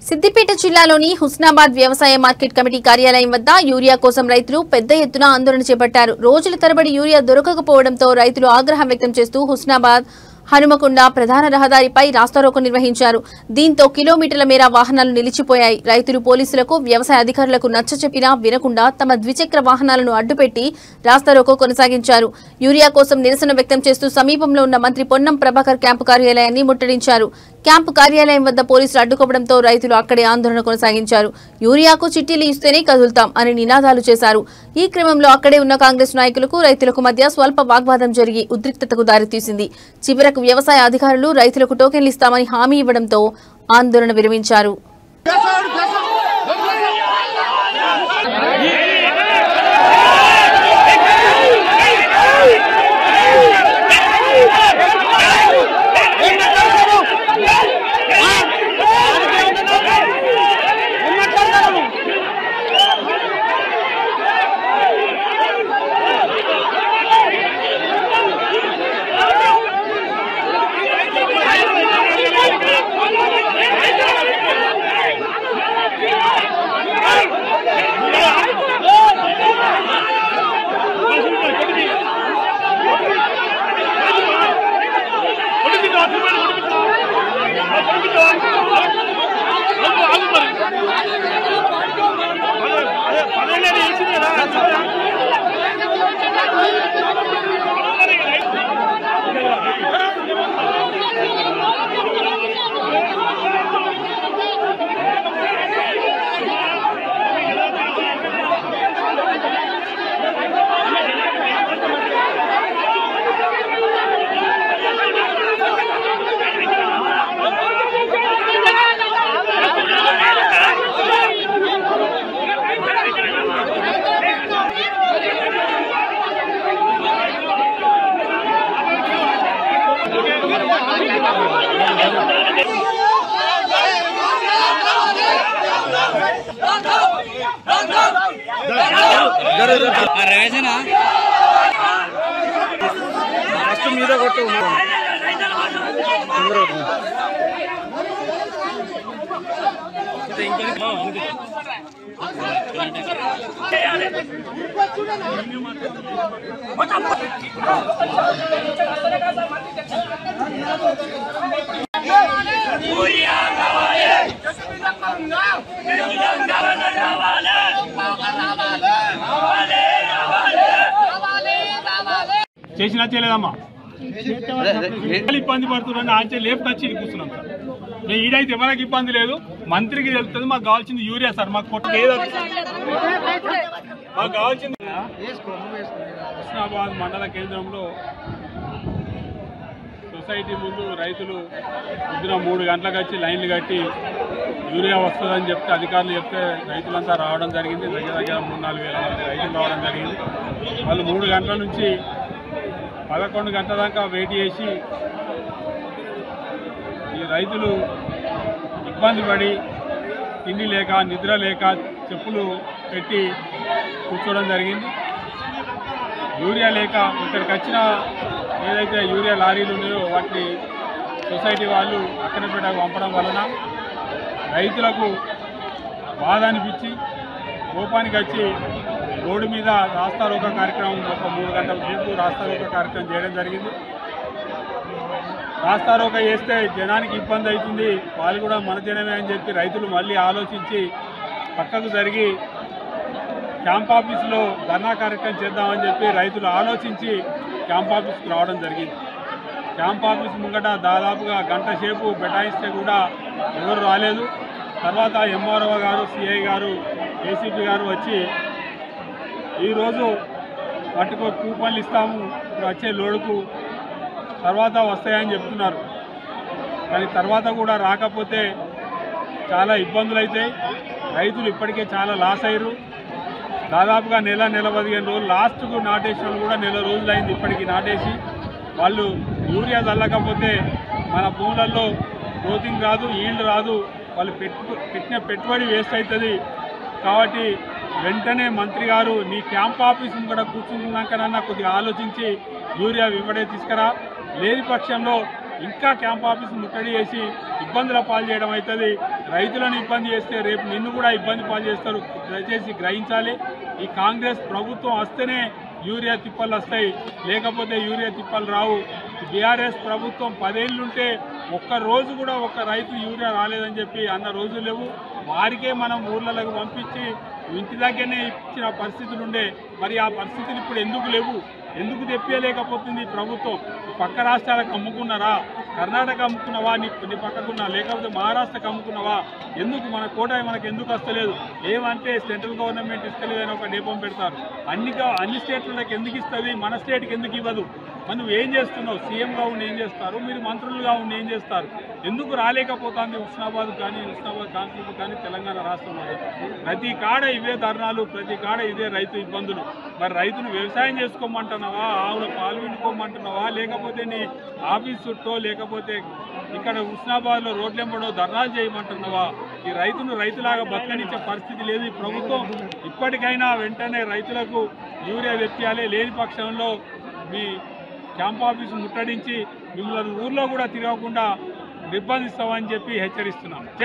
సిద్దిపేట జిల్లాలోని హుస్నాబాద్ వ్యవసాయ market committee కార్యాలయం వద్ద యూరియా కోసం రైతులు పెద్ద ఎత్తున ఆందోళన చేపట్టారు. రోజుల తరబడి యూరియా దొరకకపోవడంతో రైతులు ఆగ్రహం వ్యక్తం చేస్తూ హుస్నాబాద్ హనుమకొండ ప్రధాన రహదారిపై రాస్తారోకో నిర్వహించారు. దీంతో కిలోమీటర్ల మేర వాహనాలు నిలిచిపోయాయి. రైతులు పోలీసులకు వ్యవసాయ అధికారులకు నచ్చచెప్పినా వినకుండా తమ ద్విచక్ర వాహనాలను అడ్డుపెట్టి రాస్తారోకో కొనసాగించారు. యూరియా కోసం నిరసన వ్యక్తం చేస్తూ సమీపంలో ఉన్న మంత్రి పొన్నం ప్రభాకర్ క్యాంపు కార్యాలయాన్ని ముట్టడించారు. క్యాంపు కార్యాలయం వద్ద పోలీసులు అడ్డుకోవడంతో రైతులు అక్కడే ఆందోళన కొనసాగించారు. యూరియాకు చిట్టీలు ఇస్తేనే కదులుతాం అని నినాదాలు చేశారు. ఈ క్రమంలో అక్కడే ఉన్న కాంగ్రెస్ నాయకులకు రైతులకు మధ్య స్వల్ప వాగ్వాదం జరిగి ఉద్రిక్తతకు దారితీసింది. చివరకు వ్యవసాయ అధికారులు రైతులకు టోకెన్లు ఇస్తామని హామీ ఇవ్వడంతో ఆందోళన విరమించారు. మీద కొట్టు చేసినా చేయలేదమ్మా ఇబ్బంది పడుతున్నాను ఆంచే లేపుకొచ్చి కూర్చున్నాం సార్. మేము ఈడైతే ఎవరికి ఇబ్బంది లేదు, మంత్రికి తెలుస్తుంది. మాకు కావాల్సింది యూరియా సార్. మాకు కొట్టు లేదు, మాకు కావాల్సింది. హుస్నాబాద్ మండల కేంద్రంలో సొసైటీ ముందు రైతులు పొద్దున 3 గంటలకు వచ్చి లైన్లు కట్టి యూరియా వస్తుందని చెప్తే అధికారులు చెప్తే రైతులంతా రావడం జరిగింది. దగ్గర 3-4 వేల మంది రైతులు రావడం జరిగింది. వాళ్ళు 3 గంటల నుంచి 11 గంటల దాకా వెయిట్ చేసి ఈ రైతులు ఇబ్బంది పడి తిండి లేక నిద్ర లేక చెప్పులు పెట్టి కూర్చోవడం జరిగింది. యూరియా లేక ఇక్కడికి వచ్చిన ఏదైతే యూరియా లారీలు ఉన్నాయో వాటిని సొసైటీ వాళ్ళు అక్కడపేటకు పంపడం వలన రైతులకు బాధ అనిపించి కోపానికి వచ్చి రోడ్డు మీద రాస్తారోకో కార్యక్రమం ఒక 3 గంటల సేపు రాస్తారోకో కార్యక్రమం చేయడం జరిగింది. రాస్తారోకో చేస్తే జనానికి ఇబ్బంది అవుతుంది, వాళ్ళు కూడా మన జనమే అని చెప్పి రైతులు మళ్ళీ ఆలోచించి పక్కకు జరిగి క్యాంప్ ఆఫీసులో ధర్నా కార్యక్రమం చేద్దామని చెప్పి రైతులు ఆలోచించి క్యాంప్ ఆఫీస్కి రావడం జరిగింది. క్యాంప్ ఆఫీస్ ముంగట దాదాపుగా గంట సేపు బెటాయిస్తే కూడా ఎవరు రాలేదు. తర్వాత ఎంఆర్ఓ గారు, సిఐ గారు, ఏసీపీ గారు వచ్చి ఈరోజు వాటికి కూపన్లు ఇస్తాము, ఇప్పుడు వచ్చే లోడుకు తర్వాత వస్తాయని చెప్తున్నారు. కానీ తర్వాత కూడా రాకపోతే చాలా ఇబ్బందులు అవుతాయి. రైతులు ఇప్పటికే చాలా లాస్ అయ్యారు. దాదాపుగా నెల 15 రోజులు లాస్ట్కు నాటేసిన కూడా 1 రోజులు అయింది ఇప్పటికి నాటేసి. వాళ్ళు యూరియా చల్లకపోతే మన భూములలో గ్రోతింగ్ రాదు, ఈల్డ్ రాదు, వాళ్ళు పెట్టిన పెట్టుబడి వేస్ట్ అవుతుంది. కాబట్టి వెంటనే మంత్రి గారు నీ క్యాంప్ ఆఫీసును కూడా కూర్చున్నాకనన్నా కొద్దిగా ఆలోచించి యూరియా ఇవ్వడే తీసుకురా, లేని పక్షంలో ఇంకా క్యాంప్ ఆఫీస్ ముట్టడి చేసి ఇబ్బందుల పాలు చేయడం అవుతుంది. రైతులను ఇబ్బంది చేస్తే రేపు నిన్ను కూడా ఇబ్బంది పాలు చేస్తారు. దయచేసి గ్రహించాలి. ఈ కాంగ్రెస్ ప్రభుత్వం వస్తేనే యూరియా తిప్పలు వస్తాయి, లేకపోతే యూరియా తిప్పలు రావు. బీఆర్ఎస్ ప్రభుత్వం 10 ఏళ్ళుంటే ఒక్కరోజు కూడా ఒక్క రైతు యూరియా రాలేదని చెప్పి అన్న రోజులు లేవు. వారికే మనం ఊర్లలోకి పంపించి ఇంటి దగ్గరనే ఇచ్చిన పరిస్థితులు ఉండే. మరి ఆ పరిస్థితులు ఇప్పుడు ఎందుకు లేవు? ఎందుకు తెప్పలేకపోతుంది ప్రభుత్వం? పక్క రాష్ట్రాలకు అమ్ముకున్నారా? కర్ణాటక అమ్ముకున్నావా? నీ పక్కకున్నా, లేకపోతే మహారాష్ట్రకు అమ్ముకున్నావా? ఎందుకు మన కోట మనకు ఎందుకు వస్తలేదు? ఏమంటే సెంట్రల్ గవర్నమెంట్ ఇస్తలేదని ఒక నేపం పెడతారు. అన్ని స్టేట్లకు ఎందుకు ఇస్తుంది, మన స్టేట్కి ఎందుకు ఇవ్వదు? మనం ఏం చేస్తున్నావు? సీఎంగా ఉండి ఏం చేస్తారు? మీరు మంత్రులుగా ఉండి ఏం చేస్తారు? ఎందుకు రాలేకపోతుంది హుస్నాబాద్ కానీ, హుస్నాబాద్ కాన్స్టిట్యూన్సీ కానీ, తెలంగాణ రాష్ట్రంలో ప్రతి కాడ ఇవే ధర్నాలు, ప్రతి కాడ ఇదే రైతు ఇబ్బందులు. మరి రైతును వ్యవసాయం చేసుకోమంటున్నావా? ఆవుల పాలు విండుకోమంటున్నావా? లేకపోతే నీ ఆఫీస్ చుట్టూ, లేకపోతే ఇక్కడ హుస్నాబాద్లో రోడ్లెంబడో ధర్నాలు చేయమంటున్నావా? ఈ రైతును రైతులాగా బతకనిచ్చే పరిస్థితి లేదు ఈ ప్రభుత్వం. ఇప్పటికైనా వెంటనే రైతులకు యూరియా తెప్పియాలి. లేని పక్షంలో మీ క్యాంప్ ఆఫీసు ముట్టడించి మిమ్మల్ని ఊర్లో కూడా తిరగకుండా నిర్బంధిస్తామని చెప్పి హెచ్చరిస్తున్నాం.